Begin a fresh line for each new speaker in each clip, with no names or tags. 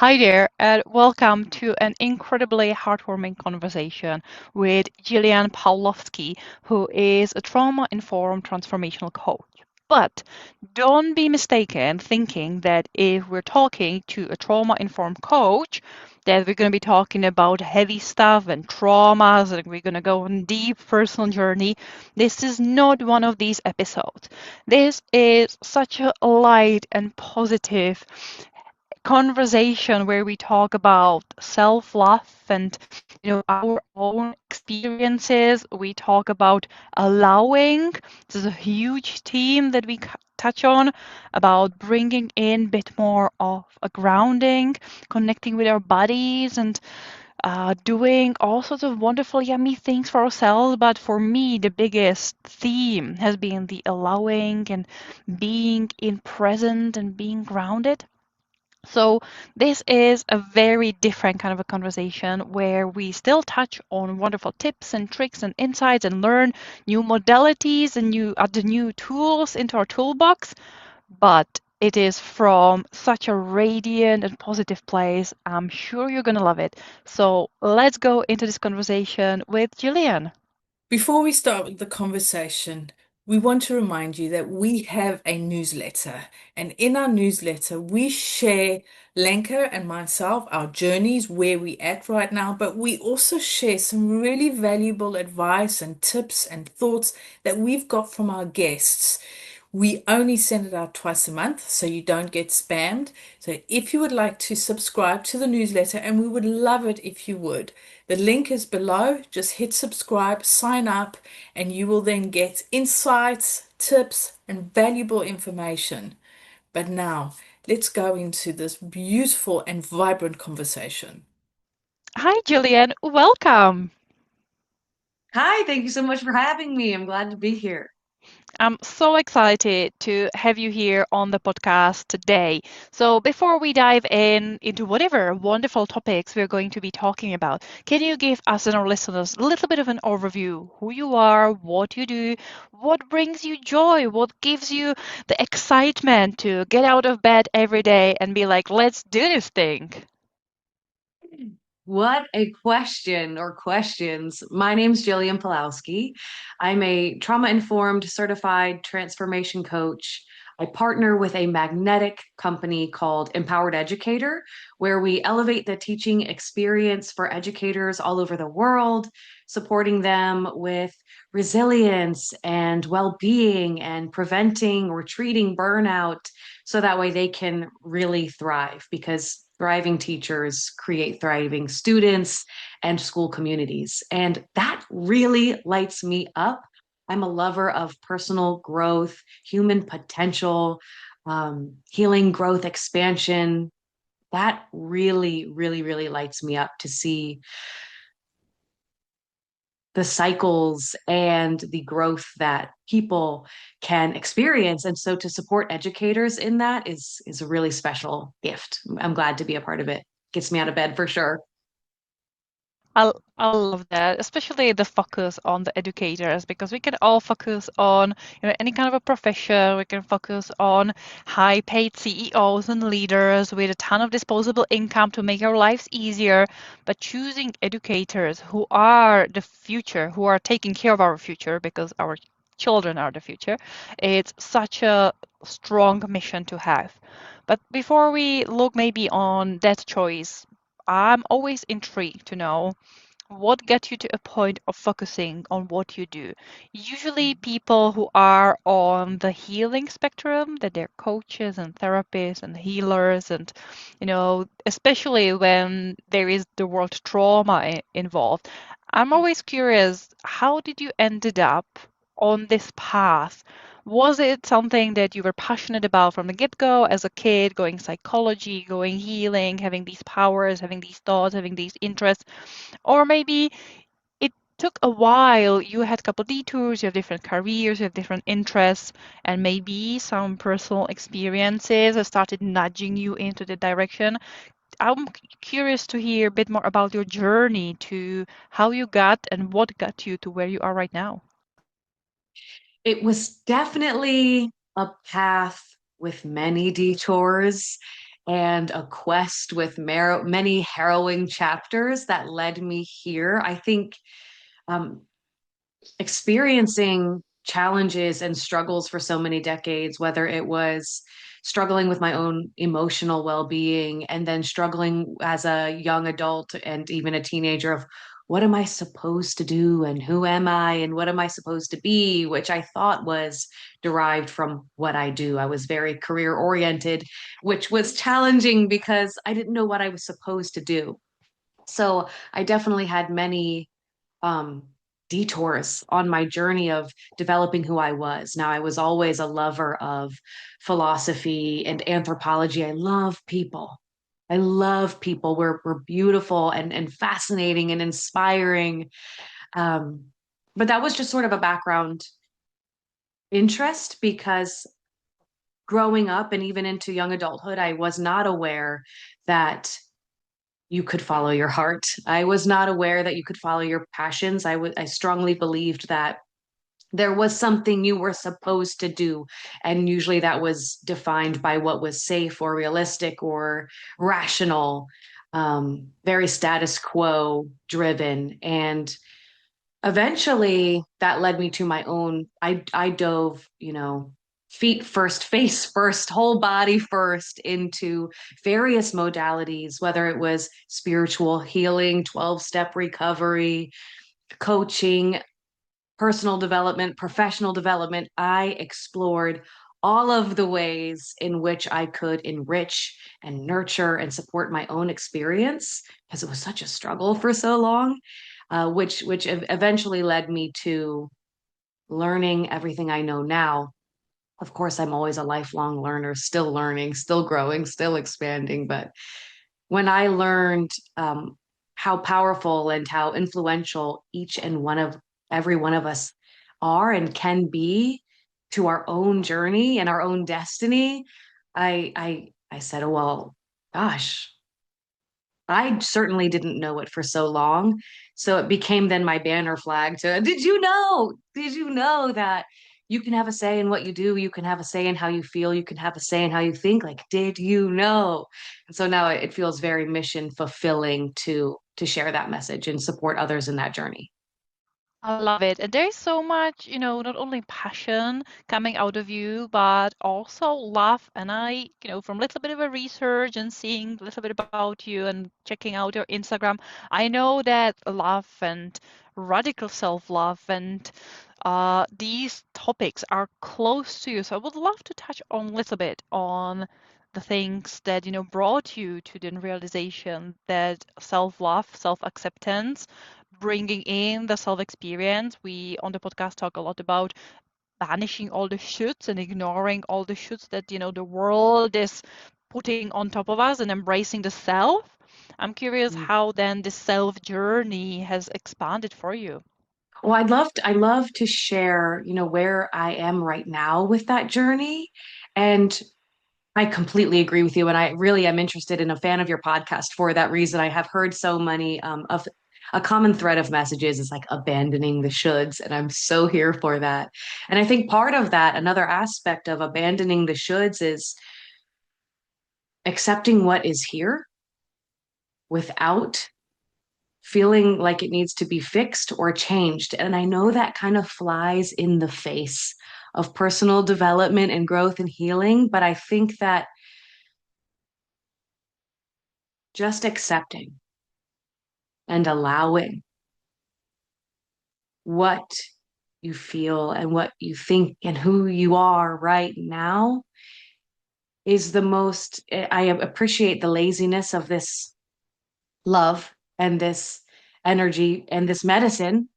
Hi there, and welcome to an incredibly heartwarming conversation with Jillian Pawlowski, who is a trauma-informed transformational coach. But don't be mistaken thinking that if we're talking to a trauma-informed coach, that we're going to be talking about heavy stuff and traumas, and we're going to go on a deep personal journey. This is not one of these episodes. This is such a light and positive conversation where we talk about self-love and our own experiences. We talk about allowing. This is a huge theme that we touch on, about bringing in a bit more of a grounding, connecting with our bodies, and doing all sorts of wonderful, yummy things for ourselves. But for me, the biggest theme has been the allowing and being in present and being grounded. So this is a very different kind of a conversation where we still touch on wonderful tips and tricks and insights and learn new modalities and add the new tools into our toolbox, but it is from such a radiant and positive place. I'm sure you're going to love it. So let's go into this conversation with Jillian.
Before we start with the conversation, we want to remind you that we have a newsletter. And in our newsletter, we share Lenka and myself, our journeys, where we at right now, but we also share some really valuable advice and tips and thoughts that we've got from our guests. We only send it out twice a month, so you don't get spammed. So if you would like to subscribe to the newsletter, and we would love it if you would, the link is below. Just hit subscribe, sign up, and you will then get insights, tips, and valuable information. But now, let's go into this beautiful and vibrant conversation.
Hi, Jillian. Welcome.
Hi, thank you so much for having me. I'm glad to be here.
I'm so excited to have you here on the podcast today. So, before we dive into whatever wonderful topics we're going to be talking about, can you give us and our listeners a little bit of an overview? Who you are, what you do, what brings you joy, what gives you the excitement to get out of bed every day and be like, let's do this thing?
What a question or questions. My name's Jillian Pawlowski. I'm a trauma-informed certified transformation coach. I partner with a magnetic company called Empowered Educator, where we elevate the teaching experience for educators all over the world, supporting them with resilience and well-being and preventing or treating burnout so that way they can really thrive because thriving teachers create thriving students and school communities. And that really lights me up. I'm a lover of personal growth, human potential, healing, growth, expansion. That really, really, really lights me up to see the cycles and the growth that people can experience. And so to support educators in that is a really special gift. I'm glad to be a part of it. Gets me out of bed for sure.
I love that, especially the focus on the educators, because we can all focus on any kind of a profession. We can focus on high-paid CEOs and leaders with a ton of disposable income to make our lives easier. But choosing educators who are the future, who are taking care of our future, because our children are the future, it's such a strong mission to have. But before we look maybe on that choice, I'm always intrigued to know what got you to a point of focusing on what you do. Usually, people who are on the healing spectrum, that they're coaches and therapists and healers, and especially when there is the word trauma involved. I'm always curious, how did you ended up on this path? Was it something that you were passionate about from the get-go as a kid, going psychology, going healing, having these powers, having these thoughts, having these interests? Or maybe it took a while. You had a couple detours, you have different careers, you have different interests, and maybe some personal experiences have started nudging you into the direction. I'm curious to hear a bit more about your journey to how you got and what got you to where you are right now.
It was definitely a path with many detours. and a quest with many harrowing chapters that led me here. I think um, experiencing challenges and struggles for so many decades, whether it was struggling with my own emotional well being and then struggling as a young adult and even a teenager of what am I supposed to do and who am I and what am I supposed to be, which I thought was derived from what I do. I was very career oriented, which was challenging because I didn't know what I was supposed to do. So I definitely had many um, detours on my journey of developing who I was. Now, I was always a lover of philosophy and anthropology. I love people. I love people. We're beautiful and fascinating and inspiring. Um, but that was just sort of a background interest because growing up and even into young adulthood, I was not aware that you could follow your heart. I was not aware that you could follow your passions. I strongly believed that there was something you were supposed to do. And usually that was defined by what was safe or realistic or rational, very status quo driven. And eventually that led me to my own, I dove, feet first, face first, whole body first into various modalities, whether it was spiritual healing, 12-step recovery, coaching, personal development, professional development. I explored all of the ways in which I could enrich and nurture and support my own experience because it was such a struggle for so long, which eventually led me to learning everything I know now. Of course, I'm always a lifelong learner, still learning, still growing, still expanding. But when I learned how powerful and how influential each and one of every one of us are and can be to our own journey and our own destiny, I said, oh, well, gosh, I certainly didn't know it for so long. So it became then my banner flag to, did you know? Did you know that you can have a say in what you do? You can have a say in how you feel. You can have a say in how you think. Like, did you know? And so now it feels very mission fulfilling to share that message and support others in that journey.
I love it. And there's so much, not only passion coming out of you, but also love. And from a little bit of a research and seeing a little bit about you and checking out your Instagram, I know that love and radical self-love and these topics are close to you. So I would love to touch on a little bit on the things that, brought you to the realization that self-love, self-acceptance, bringing in the self experience. We on the podcast talk a lot about banishing all the shoulds and ignoring all the shoulds that the world is putting on top of us and embracing the self. I'm curious how then the self journey has expanded for you.
Well, I love to share, where I am right now with that journey. And I completely agree with you. And I really am interested in a fan of your podcast for that reason. I have heard so many of a common thread of messages is like abandoning the shoulds. And I'm so here for that. And I think part of that, another aspect of abandoning the shoulds is accepting what is here without feeling like it needs to be fixed or changed. And I know that kind of flies in the face of personal development and growth and healing. But I think that just accepting and allowing what you feel and what you think and who you are right now is the most. I appreciate the laziness of this love and this energy and this medicine.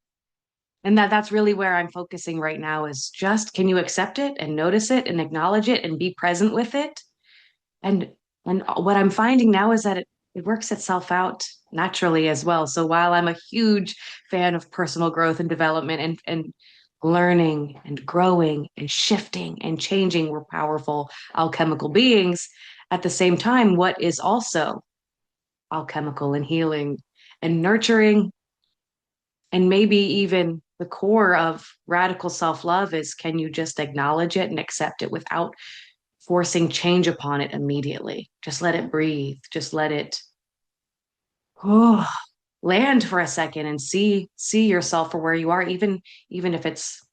And that's really where I'm focusing right now is just can you accept it and notice it and acknowledge it and be present with it? And what I'm finding now is that it works itself out naturally as well. So while I'm a huge fan of personal growth and development and learning and growing and shifting and changing, we're powerful alchemical beings. At the same time, what is also alchemical and healing and nurturing, and maybe even the core of radical self-love is can you just acknowledge it and accept it without forcing change upon it immediately. Just let it breathe. Just let it oh, land for a second and see yourself for where you are, even if it's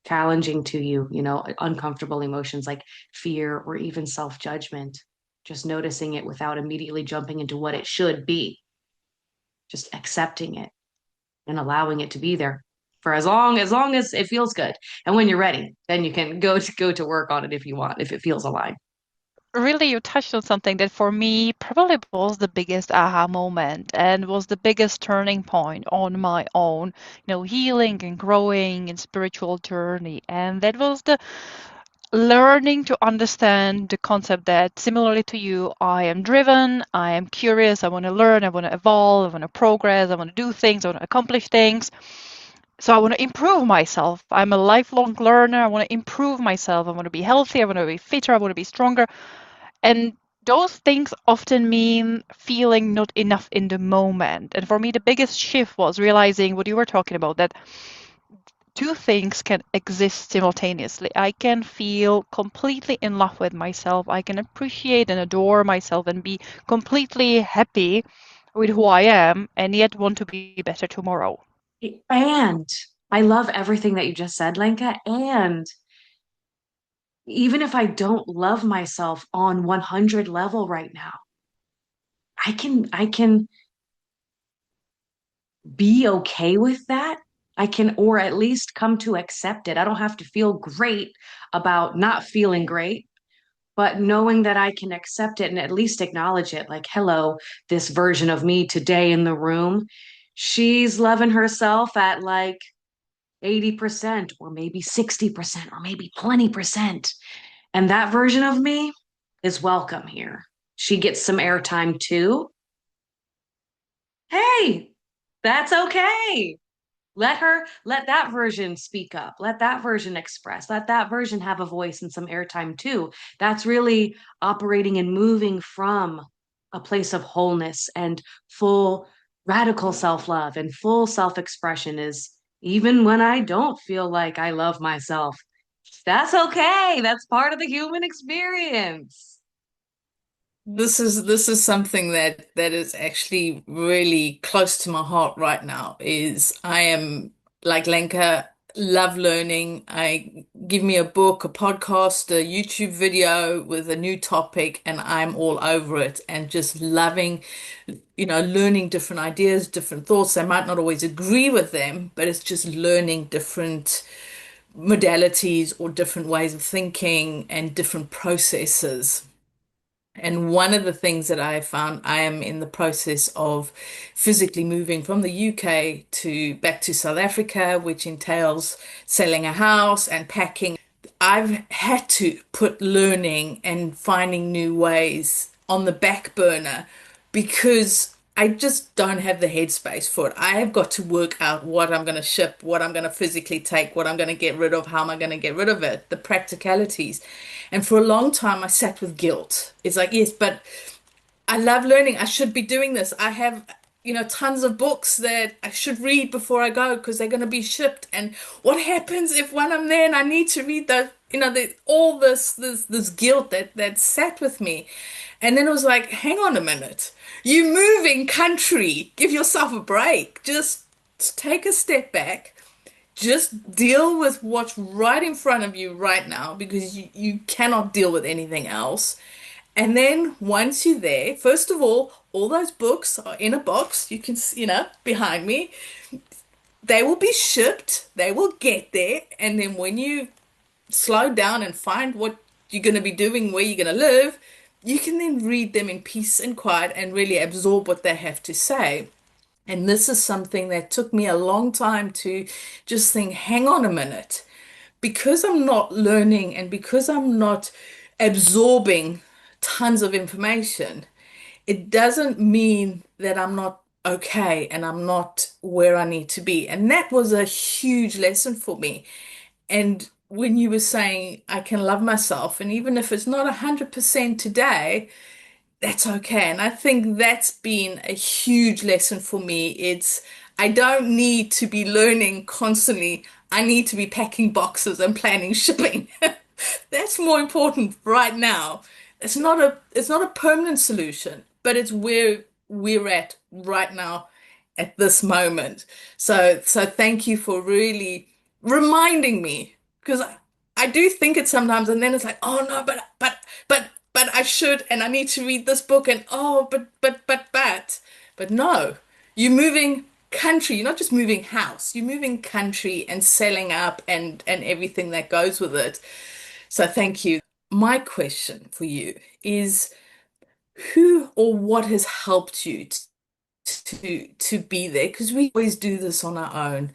challenging to you, uncomfortable emotions like fear or even self-judgment. Just noticing it without immediately jumping into what it should be, just accepting it and allowing it to be there for as long as it feels good. And when you're ready, then you can go to work on it if you want, if it feels aligned.
Really, you touched on something that for me probably was the biggest aha moment and was the biggest turning point on my own, healing and growing in spiritual journey. And that was the learning to understand the concept that similarly to you, I am driven, I am curious, I want to learn, I want to evolve, I want to progress, I want to do things, I want to accomplish things. So I want to improve myself. I'm a lifelong learner. I want to improve myself. I want to be healthy. I want to be fitter. I want to be stronger. And those things often mean feeling not enough in the moment. And for me, the biggest shift was realizing what you were talking about, that two things can exist simultaneously. I can feel completely in love with myself. I can appreciate and adore myself and be completely happy with who I am, and yet want to be better tomorrow.
And I love everything that you just said, Lenka. And even if I don't love myself on 100 level right now, I can be okay with that. I can, or at least come to accept it. I don't have to feel great about not feeling great, but knowing that I can accept it and at least acknowledge it. Like, hello, this version of me today in the room, she's loving herself at like 80% or maybe 60% or maybe 20%. And that version of me is welcome here. She gets some airtime too. Hey, that's okay. Let that version speak up. Let that version express. Let that version have a voice and some airtime too. That's really operating and moving from a place of wholeness and full radical self-love and full self-expression is even when I don't feel like I love myself. That's okay. That's part of the human experience.
This is something that is actually really close to my heart right now. Is I am like Lenka, love learning. I give me a book, a podcast, a YouTube video with a new topic, and I'm all over it and just loving, learning different ideas, different thoughts. I might not always agree with them, but it's just learning different modalities or different ways of thinking and different processes. And one of the things that I found, I am in the process of physically moving from the UK to back to South Africa, which entails selling a house and packing. I've had to put learning and finding new ways on the back burner because I just don't have the headspace for it. I have got to work out what I'm going to ship, what I'm going to physically take, what I'm going to get rid of, how am I going to get rid of it, the practicalities. And for a long time, I sat with guilt. It's like, yes, but I love learning. I should be doing this. I have, tons of books that I should read before I go because they're going to be shipped. And what happens if when I'm there and I need to read all this guilt that sat with me. And then it was like, hang on a minute. You moving country. Give yourself a break. Just take a step back. Just deal with what's right in front of you right now because you cannot deal with anything else. And then once you're there, first of all those books are in a box. You can, behind me. They will be shipped. They will get there. And then when you slow down and find what you're going to be doing, where you're going to live, you can then read them in peace and quiet and really absorb what they have to say. And this is something that took me a long time to just think, hang on a minute. Because I'm not learning and because I'm not absorbing tons of information, it doesn't mean that I'm not okay and I'm not where I need to be. And that was a huge lesson for me. And when you were saying I can love myself, and even if it's not 100% today, that's okay. And I think that's been a huge lesson for me. I don't need to be learning constantly. I need to be packing boxes and planning shipping. That's more important right now. It's not a permanent solution, but it's where we're at right now at this moment. So thank you for really reminding me because I do think it sometimes and then it's like, oh no, but I should and I need to read this book and oh but no. You're moving country, you're not just moving house, you're moving country and selling up and everything that goes with it. So thank you. My question for you is who or what has helped you to be there? Because we always do this on our own.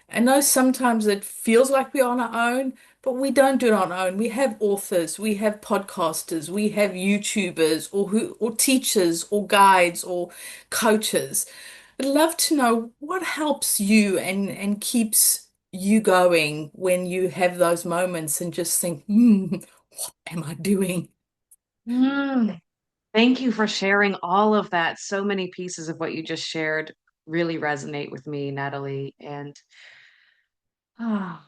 I know sometimes it feels like we're on our own, but we don't do it on our own. We have authors, we have podcasters, we have YouTubers or teachers or guides or coaches. I'd love to know what helps you and keeps you going when you have those moments and just think, what am I doing?
Mm, thank you for sharing all of that. So many pieces of what you just shared really resonate with me, Natalie. And ah,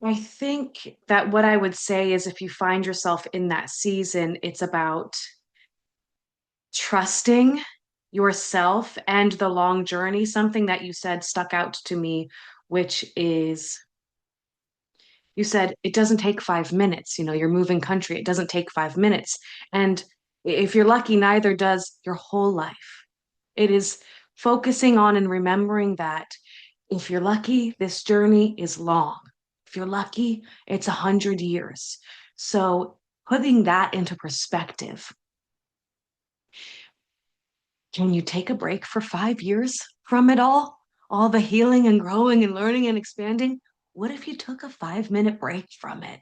I think that what I would say is if you find yourself in that season, it's about trusting yourself and the long journey. Something that you said stuck out to me, which is you said it doesn't take 5 minutes. You're moving country. It doesn't take 5 minutes. And if you're lucky, neither does your whole life. It is focusing on and remembering that if you're lucky, this journey is long. If you're lucky, it's 100 years. So putting that into perspective, can you take a break for 5 years from it all? All the healing and growing and learning and expanding? What if you took a 5-minute break from it?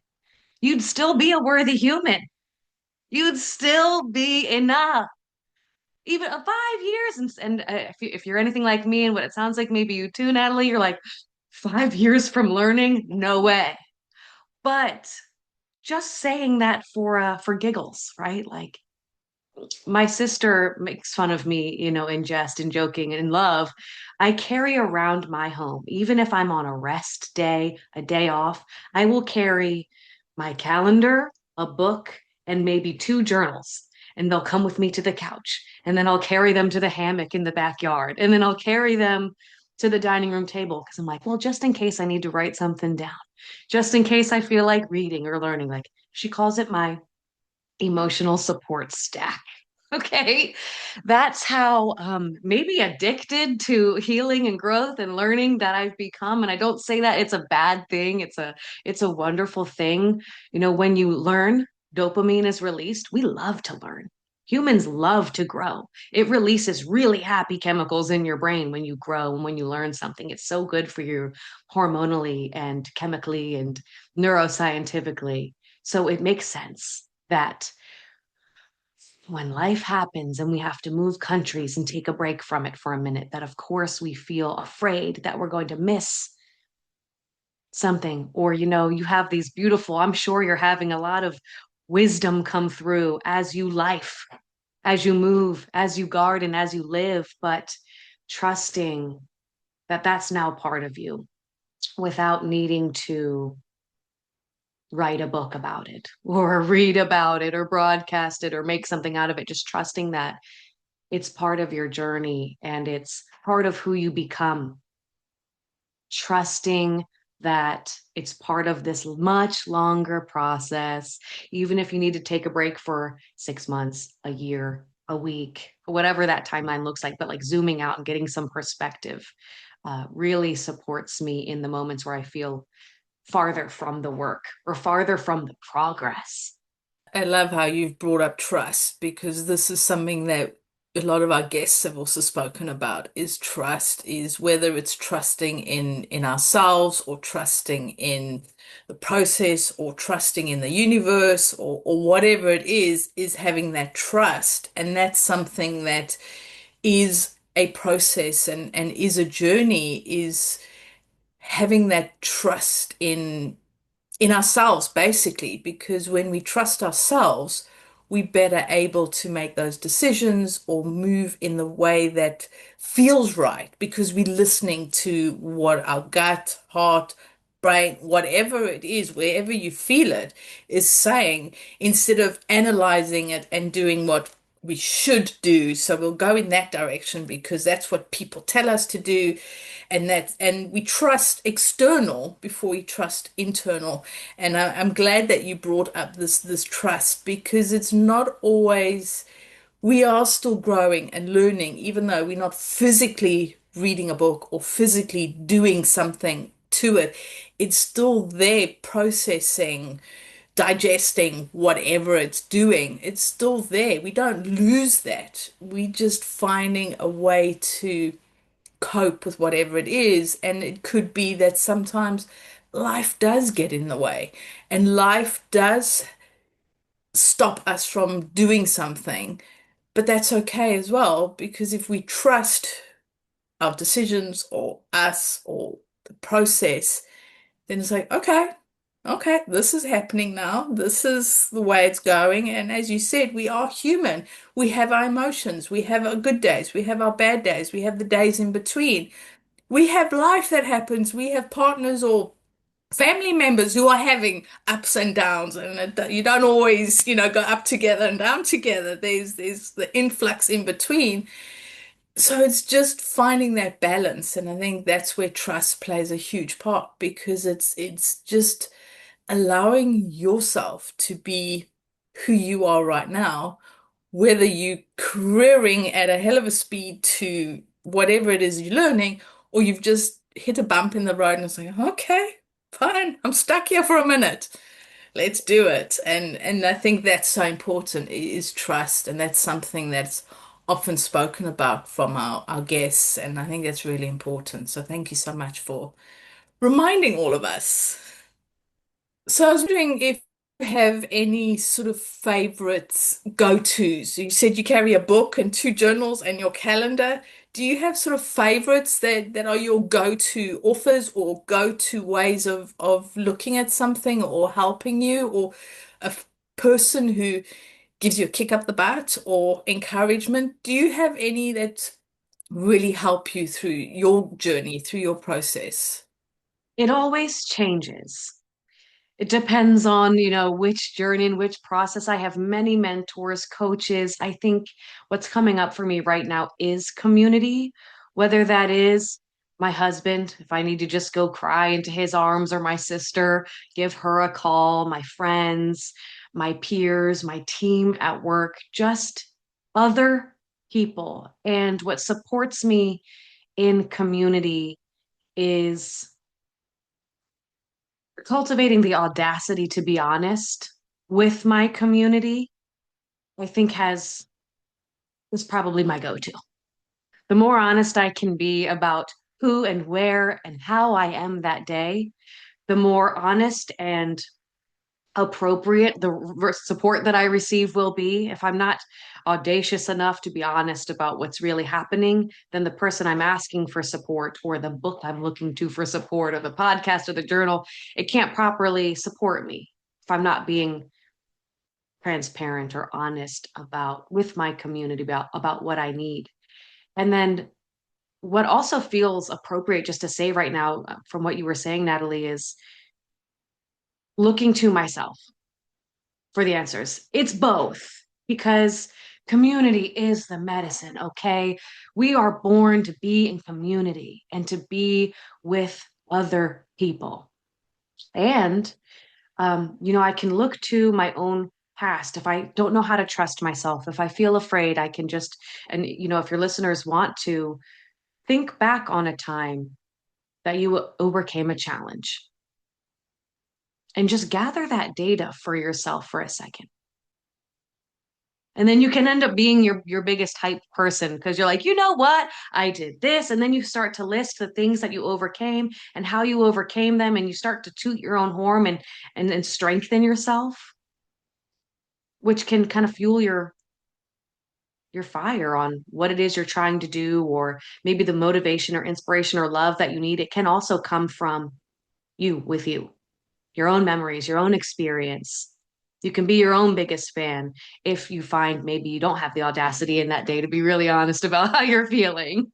You'd still be a worthy human. You'd still be enough. Even 5 years. And if you're anything like me and what it sounds like, maybe you too, Natalie, you're like, 5 years from learning? No way. But just saying that for giggles, right? Like my sister makes fun of me, in jest and joking and in love. I carry around my home, even if I'm on a rest day, a day off, I will carry my calendar, a book, and maybe two journals. And they'll come with me to the couch. And then I'll carry them to the hammock in the backyard. And then I'll carry them to the dining room table because I'm like, well, just in case I need to write something down, just in case I feel like reading or learning. Like she calls it my emotional support stack. Okay. That's how maybe addicted to healing and growth and learning that I've become. And I don't say that it's a bad thing. It's a wonderful thing. When you learn, dopamine is released. We love to learn. Humans love to grow. It releases really happy chemicals in your brain when you grow and when you learn something. It's so good for you hormonally and chemically and neuroscientifically. So it makes sense that when life happens and we have to move countries and take a break from it for a minute, that of course we feel afraid that we're going to miss something. Or, you have these beautiful, I'm sure you're having a lot of wisdom come through as you life, as you move, as you garden, as you live, but trusting that that's now part of you without needing to write a book about it or read about it or broadcast it or make something out of it, just trusting that it's part of your journey and it's part of who you become. Trusting that it's part of this much longer process, even if you need to take a break for 6 months, a year, a week, whatever that timeline looks like, but like zooming out and getting some perspective really supports me in the moments where I feel farther from the work or farther from the progress.
I love how you've brought up trust because this is something that a lot of our guests have also spoken about is trust is whether it's trusting in ourselves or trusting in the process or trusting in the universe or whatever it is having that trust. And that's something that is a process and is a journey, is having that trust in ourselves, basically, because when we trust ourselves, we're better able to make those decisions or move in the way that feels right because we're listening to what our gut, heart, brain, whatever it is, wherever you feel it, is saying, instead of analyzing it and doing what we should do. So we'll go in that direction because that's what people tell us to do, and we trust external before we trust internal. And I'm glad that you brought up this trust, because it's not always, we are still growing and learning, even though we're not physically reading a book or physically doing something to it. It's still there processing, digesting whatever it's doing. It's still there. We don't lose that. We just finding a way to cope with whatever it is. And it could be that sometimes life does get in the way and life does stop us from doing something. But that's okay as well, because if we trust our decisions or us or the process, then it's like, okay, okay, this is happening now. This is the way it's going. And as you said, we are human. We have our emotions. We have our good days. We have our bad days. We have the days in between. We have life that happens. We have partners or family members who are having ups and downs, and you don't always, go up together and down together. There's the influx in between. So it's just finding that balance, and I think that's where trust plays a huge part, because it's just allowing yourself to be who you are right now, whether you careering at a hell of a speed to whatever it is you're learning, or you've just hit a bump in the road and it's like, okay, fine, I'm stuck here for a minute. Let's do it. And I think that's so important, is trust. And that's something that's often spoken about from our guests. And I think that's really important. So thank you so much for reminding all of us. So I was wondering if you have any sort of favorites, go-tos. You said you carry a book and two journals and your calendar. Do you have sort of favorites that are your go-to authors or go-to ways of looking at something or helping you, or person who gives you a kick up the butt or encouragement? Do you have any that really help you through your journey, through your process?
It always changes. It depends on, which journey and which process. I have many mentors, coaches. I think what's coming up for me right now is community, whether that is my husband, if I need to just go cry into his arms, or my sister, give her a call, my friends, my peers, my team at work, just other people. And what supports me in community is cultivating the audacity to be honest with my community. I think has is probably my go-to. The more honest I can be about who and where and how I am that day, the more honest and appropriate the support that I receive will be. If I'm not audacious enough to be honest about what's really happening, then the person I'm asking for support, or the book I'm looking to for support, or the podcast, or the journal, it can't properly support me if I'm not being transparent or honest about with my community about what I need. And then what also feels appropriate just to say right now, from what you were saying, Natalie, is looking to myself for the answers. It's both, because community is the medicine, okay? We are born to be in community and to be with other people. And, I can look to my own past. If I don't know how to trust myself, if I feel afraid, I can just, and, if your listeners want to, think back on a time that you overcame a challenge and just gather that data for yourself for a second. And then you can end up being your biggest hype person, because you're like, you know what? I did this. And then you start to list the things that you overcame and how you overcame them. And you start to toot your own horn and strengthen yourself, which can kind of fuel your fire on what it is you're trying to do, or maybe the motivation or inspiration or love that you need. It can also come from you, with you, your own memories, your own experience. You can be your own biggest fan if you find maybe you don't have the audacity in that day to be really honest about how you're feeling.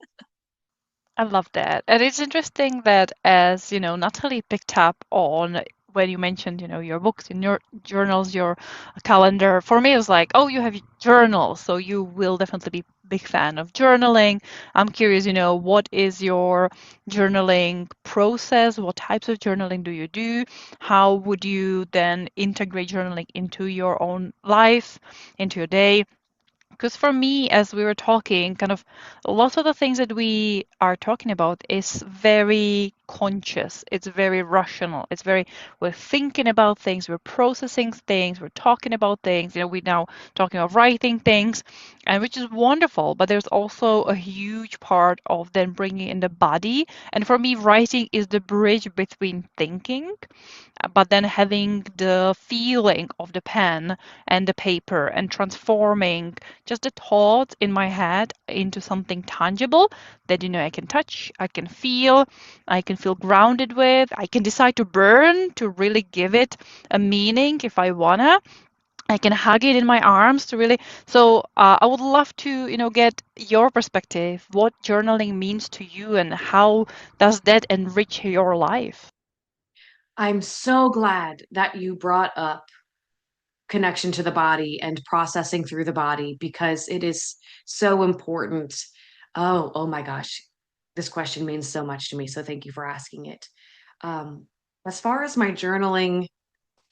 I love that. And it's interesting that as, Natalie picked up on when you mentioned, your books and your journals, your calendar. For me, it was like, oh, you have journals, so you will definitely be big fan of journaling. I'm curious, what is your journaling process? What types of journaling do you do? How would you then integrate journaling into your own life, into your day? Because for me, as we were talking, kind of lots of the things that we are talking about is very conscious. It's very rational. It's very, we're thinking about things, we're processing things, we're talking about things. We're now talking about writing things, and which is wonderful. But there's also a huge part of then bringing in the body. And for me, writing is the bridge between thinking but then having the feeling of the pen and the paper and transforming just the thoughts in my head into something tangible that I can touch, I can feel grounded with, I can decide to burn to really give it a meaning if I wanna. I can hug it in my arms to really. So I would love to, get your perspective, what journaling means to you, and how does that enrich your life?
I'm so glad that you brought up connection to the body and processing through the body because it is so important. Oh my gosh. This question means so much to me. So thank you for asking it. Um, as far as my journaling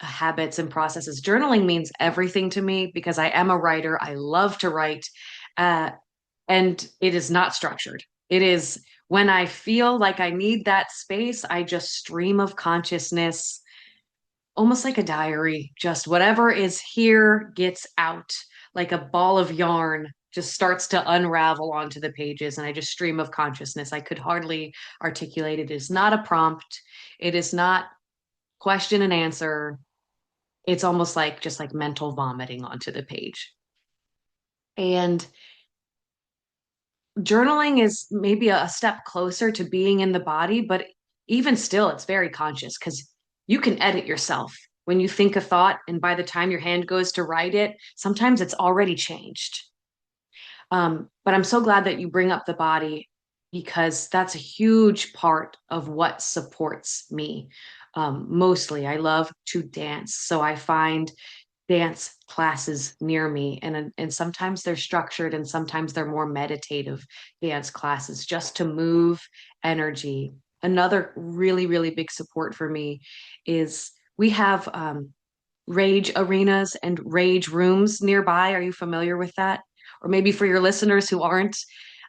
habits and processes, journaling means everything to me because I am a writer. I love to write. Uh, and it is not structured. It is when I feel like I need that space, I just stream of consciousness almost like a diary. Just whatever is here gets out, like a ball of yarn just starts to unravel onto the pages. And I just stream of consciousness. I could hardly articulate it. It is not a prompt, it is not question and answer. It's almost like just like mental vomiting onto the page. And journaling is maybe a step closer to being in the body, but even still, it's very conscious because you can edit yourself. When you think a thought, and by the time your hand goes to write it, sometimes it's already changed. But I'm so glad that you bring up the body because that's a huge part of what supports me. Mostly, I love to dance. So I find dance classes near me and sometimes they're structured and sometimes they're more meditative dance classes just to move energy. Another really big support for me is we have rage arenas and rage rooms nearby. Are you familiar with that? Or maybe for your listeners who aren't,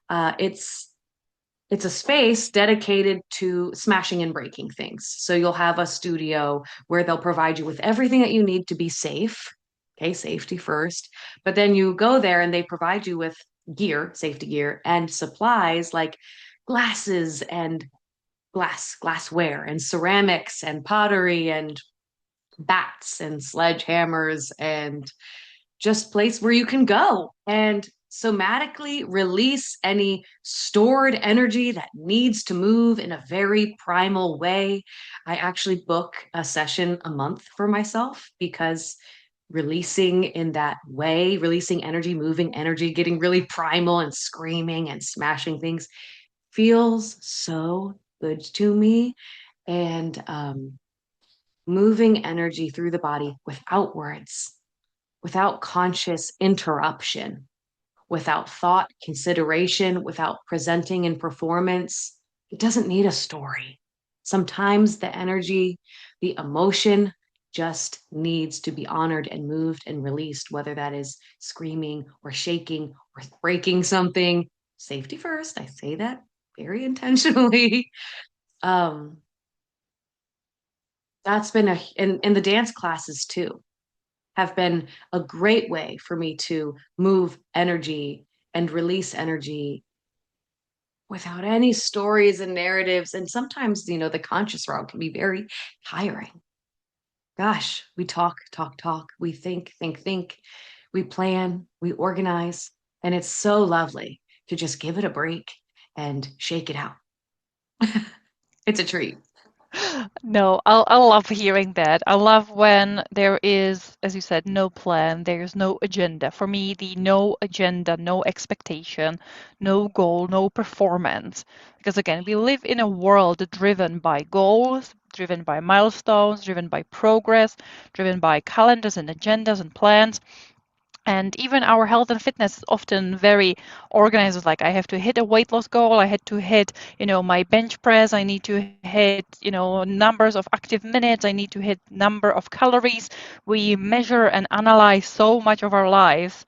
it's a space dedicated to smashing and breaking things. So you'll have a studio where they'll provide you with everything that you need to be safe. Okay, safety first. But then you go there and they provide you with gear, safety gear, and supplies like glasses and glassware and ceramics and pottery and bats and sledgehammers and just place where you can go and somatically release any stored energy that needs to move in a very primal way. I actually book a session a month for myself because releasing in that way, releasing energy, moving energy, getting really primal and screaming and smashing things feels so good to me. And moving energy through the body without words, without conscious interruption, without thought, consideration, without presenting in performance. It doesn't need a story. Sometimes the energy, the emotion just needs to be honored and moved and released, whether that is screaming or shaking or breaking something. Safety first. I say that very intentionally. um, that's been and the dance classes too have been a great way for me to move energy and release energy without any stories and narratives. And sometimes, the conscious route can be very tiring. Gosh, we talk. We think. We plan, we organize. And it's so lovely to just give it a break and shake it out. It's a treat.
No, I love hearing that. I love when there is, as you said, no plan, there's no agenda. For me, the no agenda, no expectation, no goal, no performance. Because again, we live in a world driven by goals, driven by milestones, driven by progress, driven by calendars and agendas and plans. And even our health and fitness is often very organized. Like I have to hit a weight loss goal, I had to hit, my bench press, I need to hit, numbers of active minutes, I need to hit number of calories. We measure and analyze so much of our lives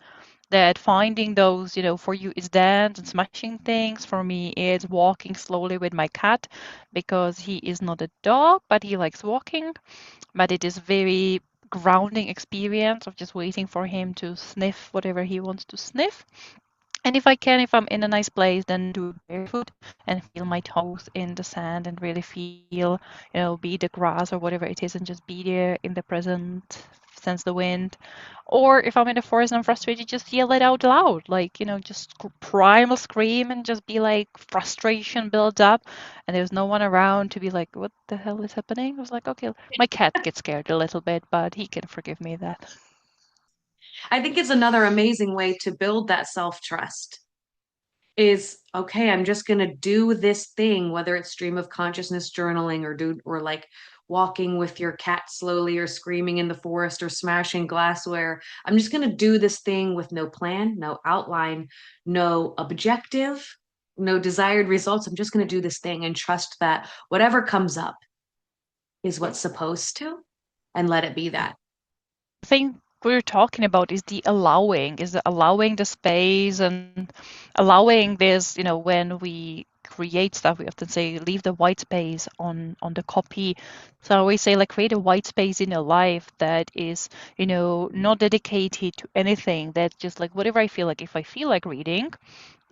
that finding those, for you is dance and smashing things. For me, it's walking slowly with my cat because he is not a dog, but he likes walking. But it is very grounding experience of just waiting for him to sniff whatever he wants to sniff. And if I can, if I'm in a nice place, then do it barefoot and feel my toes in the sand and really feel, be the grass or whatever it is and just be there in the present, sense the wind. Or if I'm in the forest and I'm frustrated, just yell it out loud, like, just primal scream and just be like frustration builds up and there's no one around to be like, what the hell is happening? I was like, okay, my cat gets scared a little bit, but he can forgive me that.
I think it's another amazing way to build that self-trust is okay, I'm just going to do this thing, whether it's stream of consciousness journaling or like walking with your cat slowly or screaming in the forest or smashing glassware. I'm just going to do this thing with no plan, no outline, no objective, no desired results. I'm just going to do this thing and trust that whatever comes up is what's supposed to and let it be that.
Thing we're talking about is allowing the space and allowing this, when we create stuff, we often say leave the white space on the copy. So I always say like create a white space in your life that is, not dedicated to anything. That's just like whatever I feel like. If I feel like reading,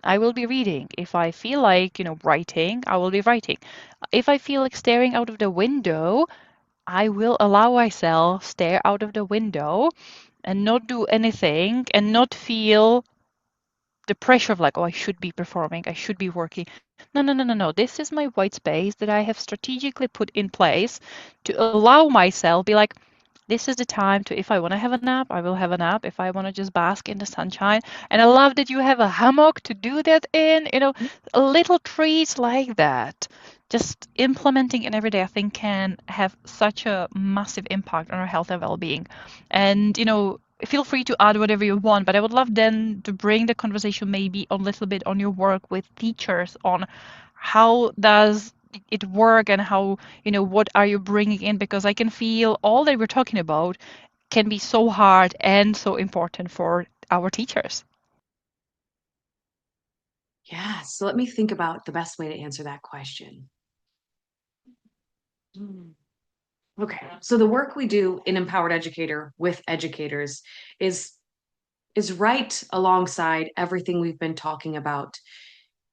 I will be reading. If I feel like, writing, I will be writing. If I feel like staring out of the window, I will allow myself stare out of the window and not do anything and not feel the pressure of like, oh, I should be performing, I should be working. No, no, no, no, no. This is my white space that I have strategically put in place to allow myself be like, this is the time to, if I want to have a nap, I will have a nap. If I want to just bask in the sunshine. And I love that you have a hammock to do that in, little treats like that. Just implementing in every day, I think, can have such a massive impact on our health and well-being. And, feel free to add whatever you want, but I would love then to bring the conversation maybe a little bit on your work with teachers on how does it work and how, what are you bringing in? Because I can feel all that we're talking about can be so hard and so important for our teachers.
Yeah. So let me think about the best way to answer that question. Hmm. Okay. So the work we do in Empowered Educator with educators is is right alongside everything we've been talking about.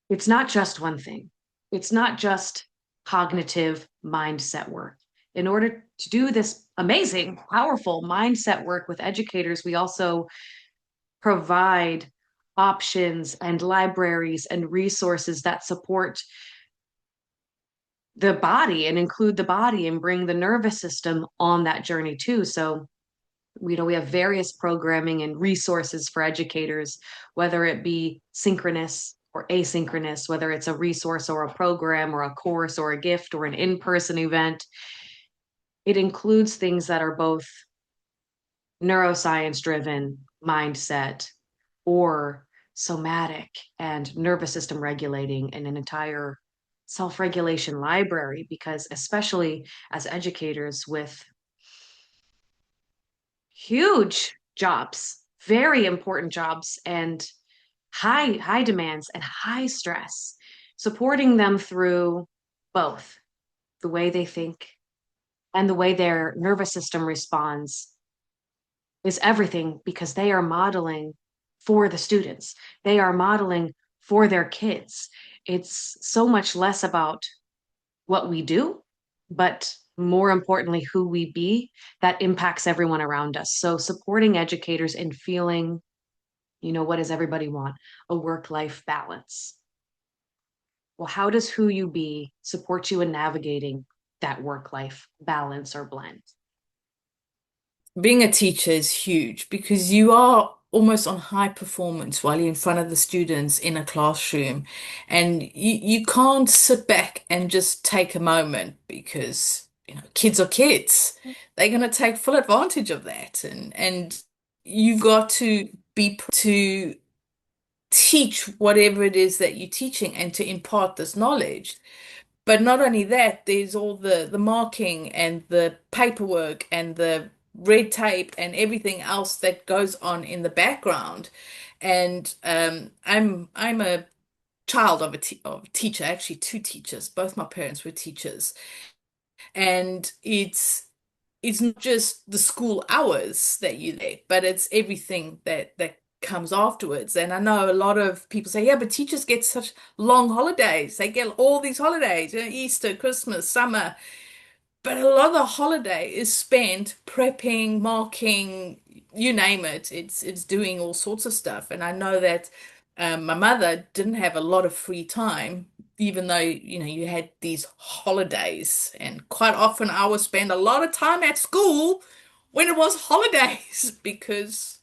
It's not just one thing. It's not just cognitive mindset work. In order to do this amazing, powerful mindset work with educators, we also provide options and libraries and resources that support the body and include the body and bring the nervous system on that journey too. So we have various programming and resources for educators, whether it be synchronous or asynchronous, whether it's a resource or a program or a course or a gift or an in-person event. It includes things that are both neuroscience driven mindset or somatic and nervous system regulating and an entire self-regulation library, because especially as educators with huge jobs, very important jobs, and high demands and high stress, supporting them through both the way they think and the way their nervous system responds is everything, because they are modeling for the students. They are modeling for their kids. It's so much less about what we do, but more importantly, who we be that impacts everyone around us. So supporting educators in feeling, what does everybody want? A work-life balance. Well, how does who you be support you in navigating that work-life balance or blend.
Being a teacher is huge because you are almost on high performance while you're in front of the students in a classroom. And you can't sit back and just take a moment because, kids are kids. They're going to take full advantage of that. And you've got to to teach whatever it is that you're teaching and to impart this knowledge. But not only that, there's all the marking and the paperwork and the red tape and everything else that goes on in the background. And I'm a child of of a teacher, actually two teachers. Both my parents were teachers, and it's not just the school hours that you there, but it's everything that comes afterwards. And I know a lot of people say, yeah, but teachers get such long holidays. They get all these holidays, Easter, Christmas, summer. But a lot of the holiday is spent prepping, marking, you name it. It's doing all sorts of stuff. And I know that my mother didn't have a lot of free time, even though, you had these holidays. And quite often I would spend a lot of time at school when it was holidays because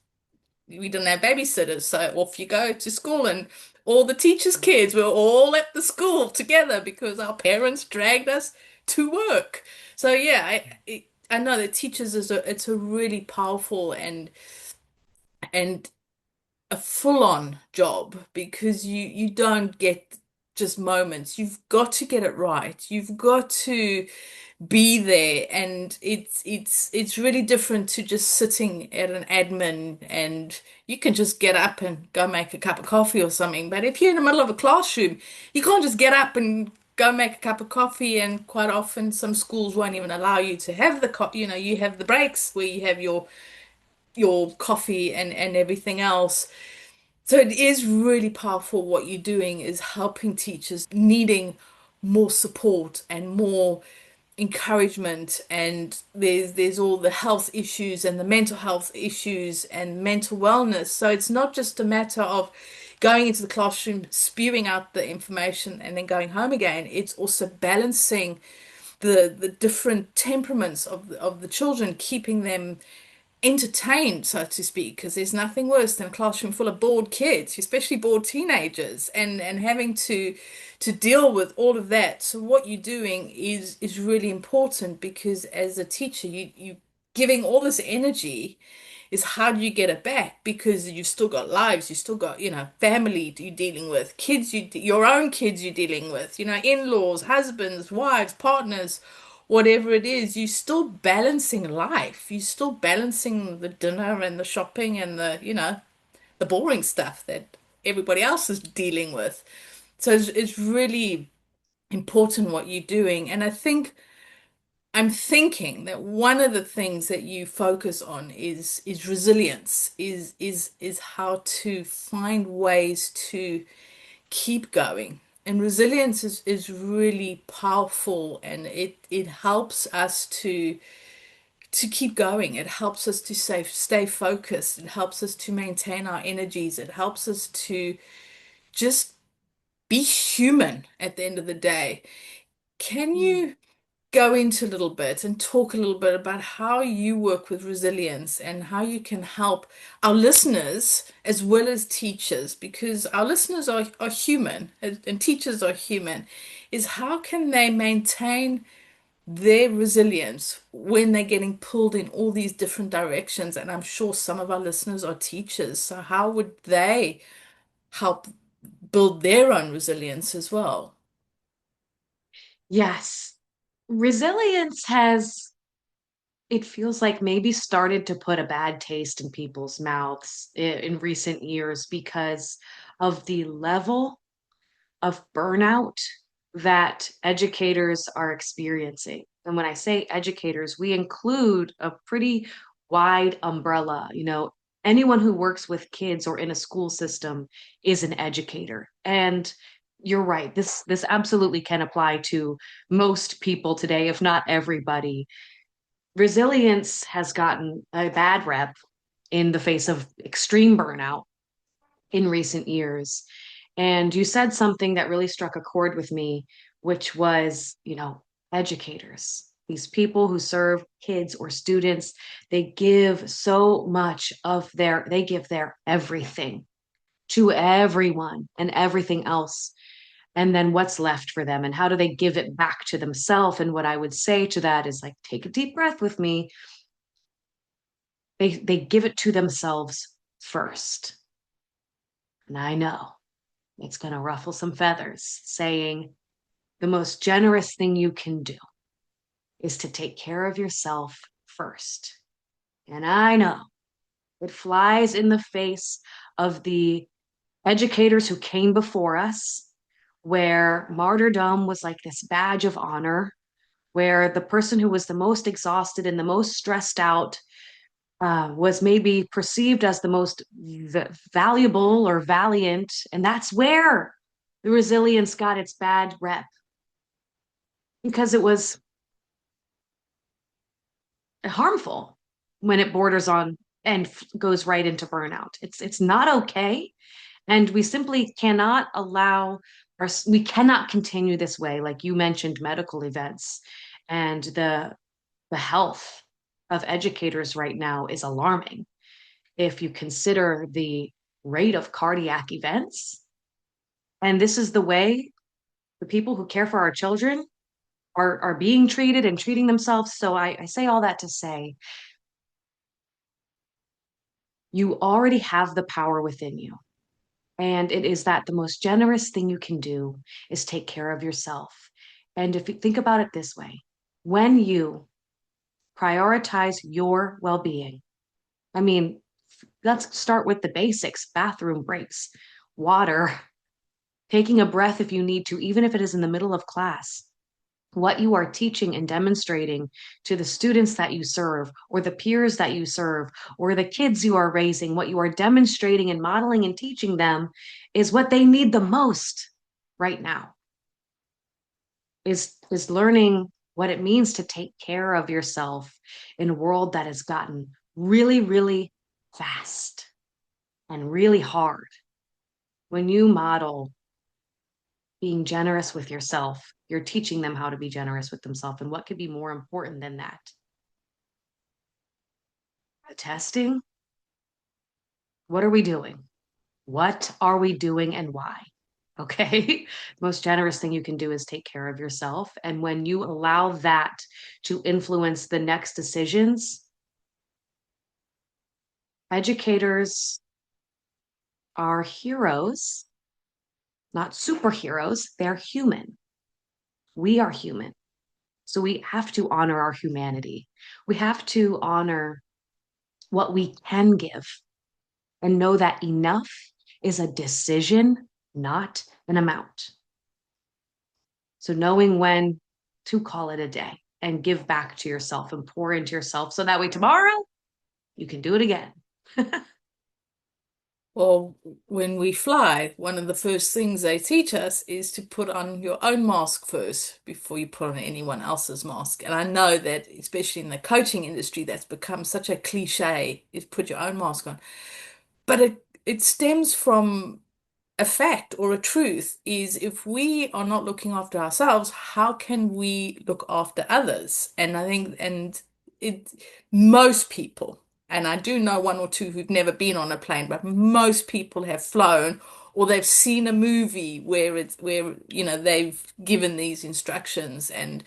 we didn't have babysitters, so off you go to school, and all the teachers' kids were all at the school together because our parents dragged us to work. So yeah, I know that teachers it's a really powerful and a full-on job because you don't get just moments. You've got to get it right. You've got to be there, and it's really different to just sitting at an admin and you can just get up and go make a cup of coffee or something. But if you're in the middle of a classroom, you can't just get up and go make a cup of coffee, and quite often some schools won't even allow you to have the you have the breaks where you have your coffee and everything else. So it is really powerful what you're doing is helping teachers needing more support and more encouragement, and there's all the health issues and the mental health issues and mental wellness. So it's not just a matter of going into the classroom, spewing out the information and then going home again. It's also balancing the different temperaments of the children, keeping them entertained, so to speak, because there's nothing worse than a classroom full of bored kids, especially bored teenagers, and having to deal with all of that. So what you're doing is really important because as a teacher, you giving all this energy is how do you get it back? Because you've still got lives, you've still got, family you're dealing with, kids, your own kids you're dealing with, in-laws, husbands, wives, partners, whatever it is, you're still balancing life. You're still balancing the dinner and the shopping and the boring stuff that everybody else is dealing with. So it's really important what you're doing. And I think I'm thinking that one of the things that you focus on is resilience, is how to find ways to keep going. And resilience is really powerful, and it helps us to keep going. It helps us to stay focused. It helps us to maintain our energies. It helps us to just be human at the end of the day. Can you go into a little bit and talk a little bit about how you work with resilience and how you can help our listeners as well as teachers, because our listeners are human and teachers are human, is how can they maintain their resilience when they're getting pulled in all these different directions? And I'm sure some of our listeners are teachers, so how would they help build their own resilience as well?
Yes. Resilience has, it feels like maybe started to put a bad taste in people's mouths in recent years because of the level of burnout that educators are experiencing. And when I say educators, we include a pretty wide umbrella. Anyone who works with kids or in a school system is an educator. And you're right, this absolutely can apply to most people today, if not everybody. Resilience has gotten a bad rep in the face of extreme burnout in recent years. And you said something that really struck a chord with me, which was, educators, these people who serve kids or students, they give so much of they give their everything to everyone and everything else. And then what's left for them and how do they give it back to themselves? And what I would say to that is like, take a deep breath with me. They give it to themselves first. And I know it's going to ruffle some feathers saying the most generous thing you can do is to take care of yourself first. And I know it flies in the face of the educators who came before us, where martyrdom was like this badge of honor, where the person who was the most exhausted and the most stressed out was maybe perceived as the most valuable or valiant. And that's where the resilience got its bad rep because it was harmful when it borders on and goes right into burnout. It's not okay. And we simply cannot allow we cannot continue this way. Like you mentioned, medical events and the health of educators right now is alarming. If you consider the rate of cardiac events, and this is the way the people who care for our children are being treated and treating themselves. So I say all that to say you already have the power within you. And it is that the most generous thing you can do is take care of yourself. And if you think about it this way, when you prioritize your well being, I mean, let's start with the basics: bathroom breaks, water, taking a breath if you need to, even if it is in the middle of class. What you are teaching and demonstrating to the students that you serve, or the peers that you serve, or the kids you are raising, what you are demonstrating and modeling and teaching them is what they need the most right now, is learning what it means to take care of yourself in a world that has gotten really, really fast and really hard. When you model being generous with yourself, you're teaching them how to be generous with themselves. And what could be more important than that? Testing. What are we doing? What are we doing and why? Okay. The most generous thing you can do is take care of yourself. And when you allow that to influence the next decisions, educators are heroes, not superheroes. They're human. We are human. So we have to honor our humanity. We have to honor what we can give and know that enough is a decision, not an amount. So knowing when to call it a day and give back to yourself and pour into yourself so that way tomorrow you can do it again.
Well, when we fly, one of the first things they teach us is to put on your own mask first before you put on anyone else's mask. And I know that, especially in the coaching industry, that's become such a cliche, is put your own mask on. But it stems from a fact or a truth is if we are not looking after ourselves, how can we look after others? And I think, and it, most people, and I do know one or two who've never been on a plane, but most people have flown or they've seen a movie where they've given these instructions. And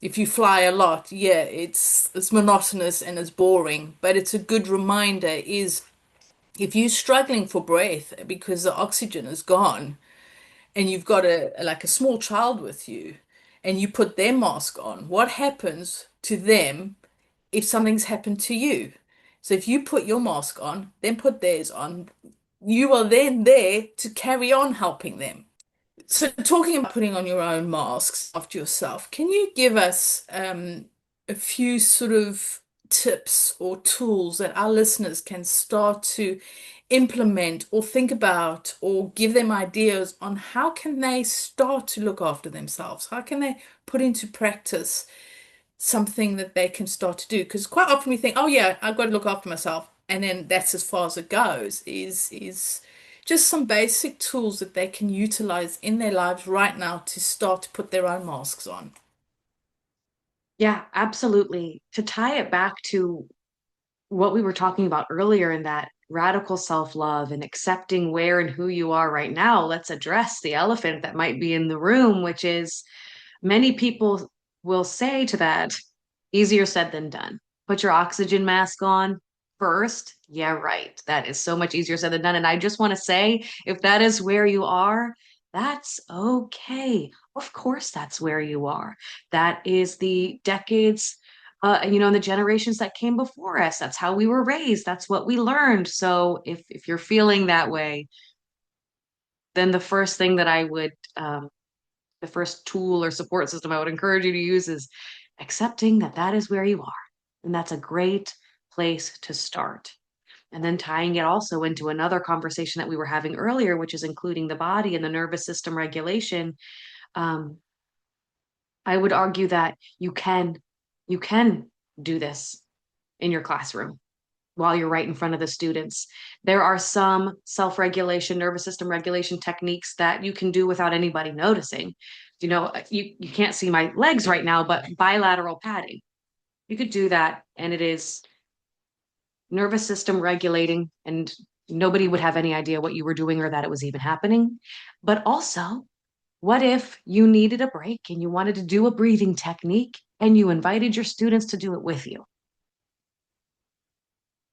if you fly a lot, yeah, it's monotonous and it's boring, but it's a good reminder is if you're struggling for breath because the oxygen is gone and you've got a small child with you and you put their mask on, what happens to them if something's happened to you? So if you put your mask on, then put theirs on, you are then there to carry on helping them. So, talking about putting on your own masks after yourself, can you give us a few sort of tips or tools that our listeners can start to implement or think about or give them ideas on how can they start to look after themselves? How can they put into practice something that they can start to do? Because quite often we think, oh yeah, I've got to look after myself, and then that's as far as it goes. Is just some basic tools that they can utilize in their lives right now to start to put their own masks on.
Yeah, absolutely. To tie it back to what we were talking about earlier in that radical self-love and accepting where and who you are right now, let's address the elephant that might be in the room, which is many people will say to that, easier said than done. Put your oxygen mask on first. Yeah, right. That is so much easier said than done. And I just want to say, if that is where you are, that's okay. Of course, that's where you are. That is the decades, and the generations that came before us. That's how we were raised. That's what we learned. So if you're feeling that way, then the first thing that the first tool or support system I would encourage you to use is accepting that that is where you are. And that's a great place to start. And then tying it also into another conversation that we were having earlier, which is including the body and the nervous system regulation. Um, I would argue that you can do this in your classroom while you're right in front of the students. There are some self-regulation, nervous system regulation techniques that you can do without anybody noticing. You can't see my legs right now, but bilateral padding. You could do that, and it is nervous system regulating, and nobody would have any idea what you were doing or that it was even happening. But also, what if you needed a break and you wanted to do a breathing technique and you invited your students to do it with you?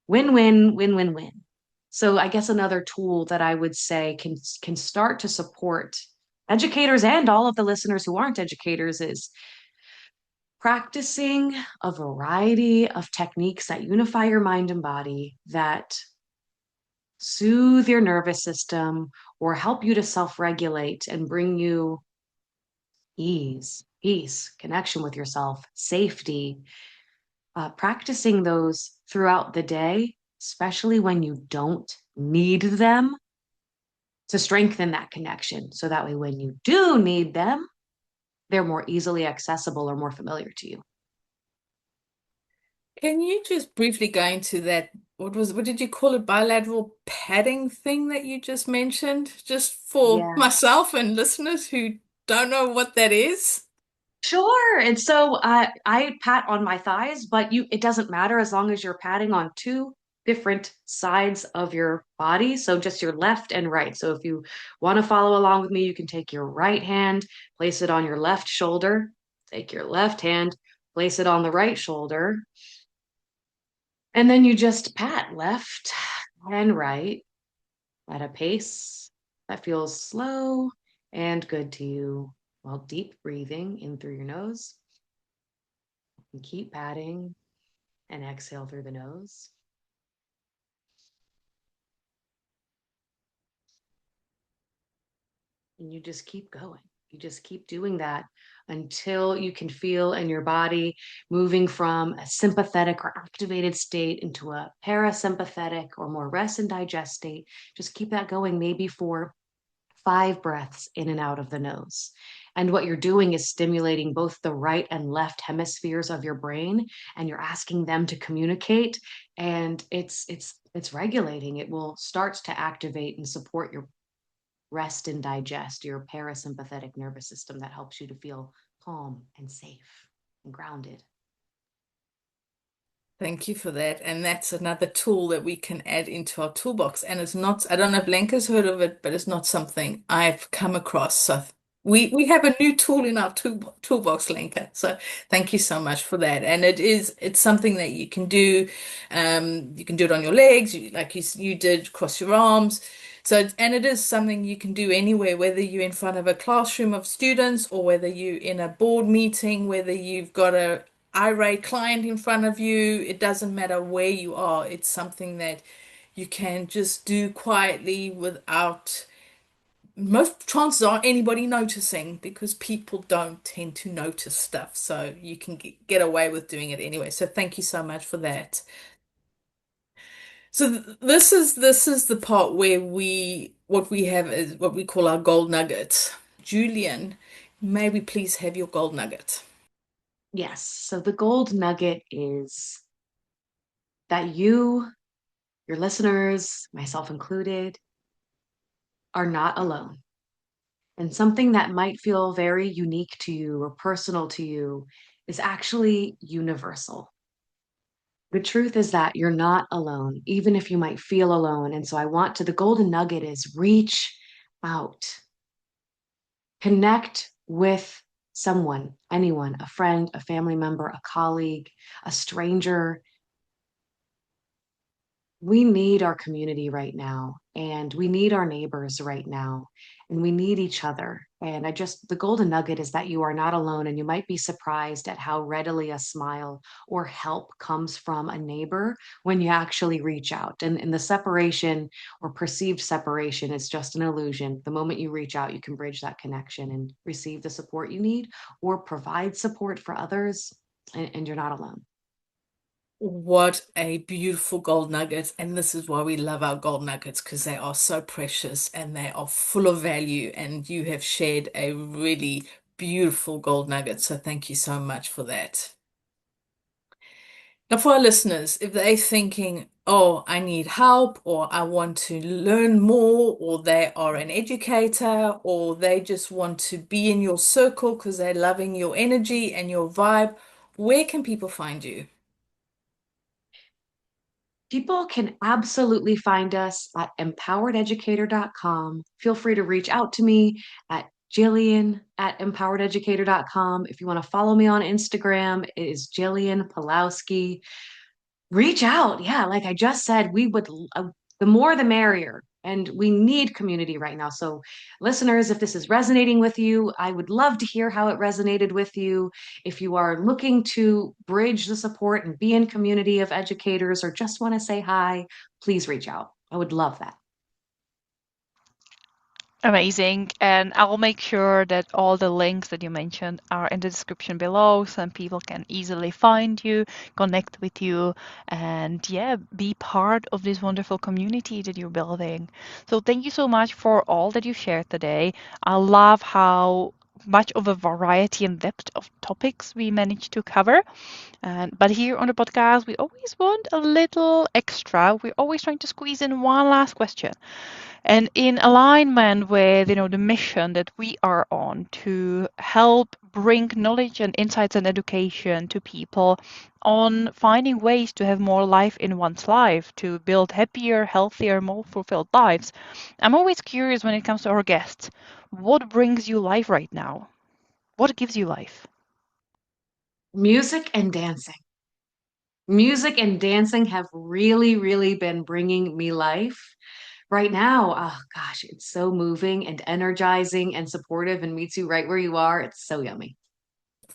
Win-win, win-win-win. So I guess another tool that I would say can start to support educators and all of the listeners who aren't educators is practicing a variety of techniques that unify your mind and body, that soothe your nervous system or help you to self-regulate and bring you ease, peace, connection with yourself, safety. Practicing those throughout the day, especially when you don't need them, to strengthen that connection. So that way, when you do need them, they're more easily accessible or more familiar to you.
Can you just briefly go into that? What did you call it? Bilateral padding thing that you just mentioned, just for
Yeah.
myself and listeners who don't know what that is?
Sure. And so I pat on my thighs, but it doesn't matter as long as you're patting on two different sides of your body. So just your left and right. So if you want to follow along with me, you can take your right hand, place it on your left shoulder, take your left hand, place it on the right shoulder, and then you just pat left and right at a pace that feels slow and good to you while deep breathing in through your nose. And keep patting and exhale through the nose. And you just keep going. You just keep doing that until you can feel in your body moving from a sympathetic or activated state into a parasympathetic or more rest and digest state. Just keep that going, maybe for 5 breaths in and out of the nose. And what you're doing is stimulating both the right and left hemispheres of your brain, and you're asking them to communicate. And it's regulating. It will start to activate and support your rest and digest, your parasympathetic nervous system that helps you to feel calm and safe and grounded.
Thank you for that. And that's another tool that we can add into our toolbox. And it's not, I don't know if Lenka's heard of it, but it's not something I've come across. So we have a new tool in our toolbox, Lenka. So thank you so much for that. And it's something that you can do. You can do it on your legs, like you did, cross your arms. And it is something you can do anywhere, whether you're in front of a classroom of students or whether you're in a board meeting, whether you've got a irate client in front of you. It doesn't matter where you are. It's something that you can just do quietly without most chances are anybody noticing, because people don't tend to notice stuff. So you can get away with doing it anyway. So thank you so much for that. So this is the part where what we have is what we call our gold nugget. Julian, may we please have your gold nugget?
Yes. So the gold nugget is that you, your listeners, myself included, are not alone. And something that might feel very unique to you or personal to you is actually universal. The truth is that you're not alone, even if you might feel alone. And so the golden nugget is reach out, connect with someone, anyone, a friend, a family member, a colleague, a stranger. We need our community right now, and we need our neighbors right now, and we need each other. And the golden nugget is that you are not alone, and you might be surprised at how readily a smile or help comes from a neighbor when you actually reach out. And the separation or perceived separation is just an illusion. The moment you reach out, you can bridge that connection and receive the support you need or provide support for others, and you're not alone.
What a beautiful gold nugget. And this is why we love our gold nuggets, because they are so precious and they are full of value. And you have shared a really beautiful gold nugget. So thank you so much for that. Now, for our listeners, if they're thinking, oh, I need help, or I want to learn more, or they are an educator, or they just want to be in your circle because they're loving your energy and your vibe, where can people find you?
People can absolutely find us at empowerededucator.com. Feel free to reach out to me at Jillian at empowerededucator.com. If you want to follow me on Instagram, it is Jillian Pawlowski. Reach out. Yeah, like I just said, the more the merrier. And we need community right now. So, listeners, if this is resonating with you, I would love to hear how it resonated with you. If you are looking to bridge the support and be in community of educators or just want to say hi, please reach out. I would love that.
Amazing. And I'll make sure that all the links that you mentioned are in the description below so people can easily find you, connect with you, and yeah, be part of this wonderful community that you're building. So thank you so much for all that you shared today. I love how much of a variety and depth of topics we managed to cover. But here on the podcast, we always want a little extra. We're always trying to squeeze in one last question. And in alignment with, the mission that we are on to help bring knowledge and insights and education to people on finding ways to have more life in one's life, to build happier, healthier, more fulfilled lives. I'm always curious when it comes to our guests, what brings you life right now? What gives you life?
Music and dancing. Music and dancing have really, really been bringing me life. Right now, oh gosh, it's so moving and energizing and supportive and meets you right where you are. It's so yummy.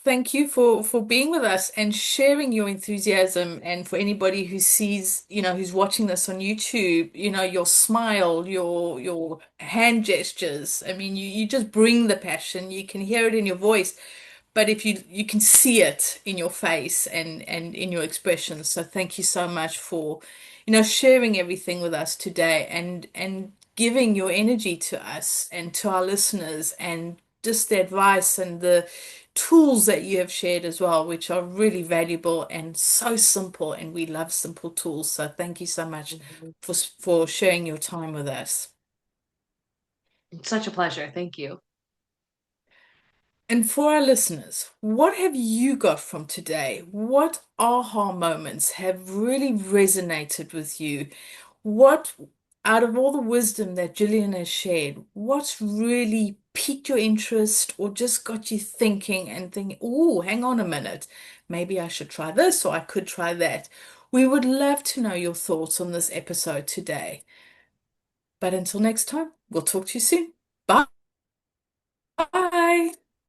Thank you for being with us and sharing your enthusiasm. And for anybody who sees, who's watching this on YouTube, your smile, your hand gestures. I mean, you just bring the passion. You can hear it in your voice, but if you can see it in your face and in your expressions. So thank you so much for, sharing everything with us today and giving your energy to us and to our listeners and just the advice and the tools that you have shared as well, which are really valuable and so simple. And we love simple tools. So thank you so much
Mhm.
for sharing your time with us.
It's such a pleasure. Thank you.
And for our listeners, what have you got from today? What aha moments have really resonated with you? What, out of all the wisdom that Gillian has shared, what's really piqued your interest or just got you thinking and thinking, oh, hang on a minute, maybe I should try this or I could try that? We would love to know your thoughts on this episode today. But until next time, we'll talk to you soon. Bye.